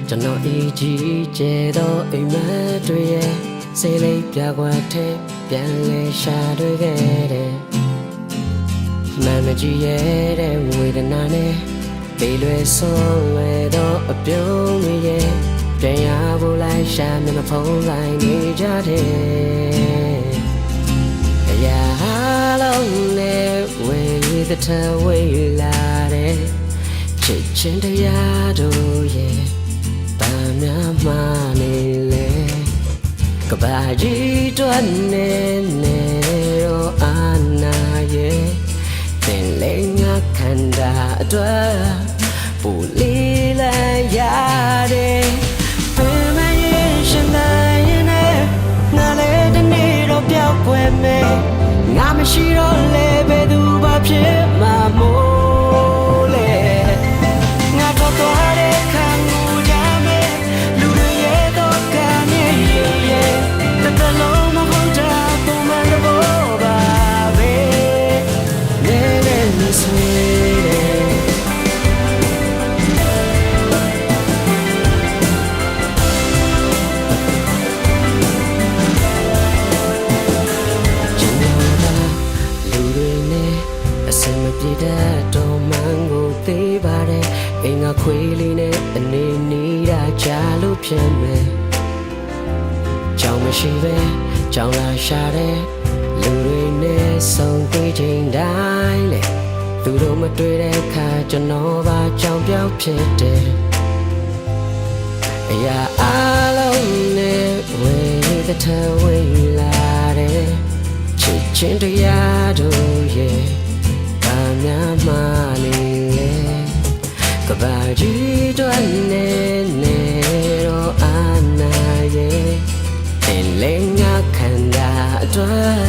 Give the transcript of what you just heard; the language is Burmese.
ကျွန်တော်အကြီးကျယ်သောအိမ်မက်တွေရဲ့စိတ်လေးပြကွက်ထဲပြန်လဲရှာတွေ့ခဲ့တယ်မမကြီးရဲ့တဲ့ဝေဒနာနဲ့ပေးလွယ်ဆုံးလွယ်သောအပြုံးတွေရဲ့ပြန်ရဖို့လိုက်ရှာမျက်နှာဖုံးလိုက်နေကြတယ်အရာလုံးနဲ့ဝေသထဝေလာတဲ့ချစ်ချင်းတရားတို့ရဲ့ဗမ်းများမှနေလေကဘာကြီးတွန်းနေရောအာနာရဲ့သင်လေးငါခန္ဓာအတွက်ပူလေးလိုက်ရတယ်ပင်မရင်ရှင်နိုင်နဲ့ငါလည်းတနေ့တော့ပြောက်ွယ်မယ်ငါမရှိတော့လေဘယ်သူမှဖြစ်မှာမို့လေငါတော့သွားတဲ့ခံမှုရမယ်လူတွေရဲ့တော့ကမြည်ရဲ့တလုံးမဟုတ်တာပုံမှန်တော့ပါပဲနေနေဆွေပြည်တဲ့တော်မှန်ကိုသိပါတယ်အိမ်ကခွေးလေးနဲ့အနေနေတာကြားလို့ဖြစ်မယ်ကြောင်မရှိပဲကြောင်လာရှာတဲ့လူတွေနဲ့ဆုံတွေ့ချိန်တိုင်းလေသူတို့မတွေ့တဲ့အခါကျွန်တော်ပါကြောင်ပြောက်ဖြစ်တယ်အရာအလုံးနဲ့ဝေသထဝေလာတဲ့ချစ်ချင်းတရားတို့ရဲ့များမလေးလေကဘာကြီးတွန်းနေရောအာနာရဲ့သင်လေးငါခန္ဓာအတွက်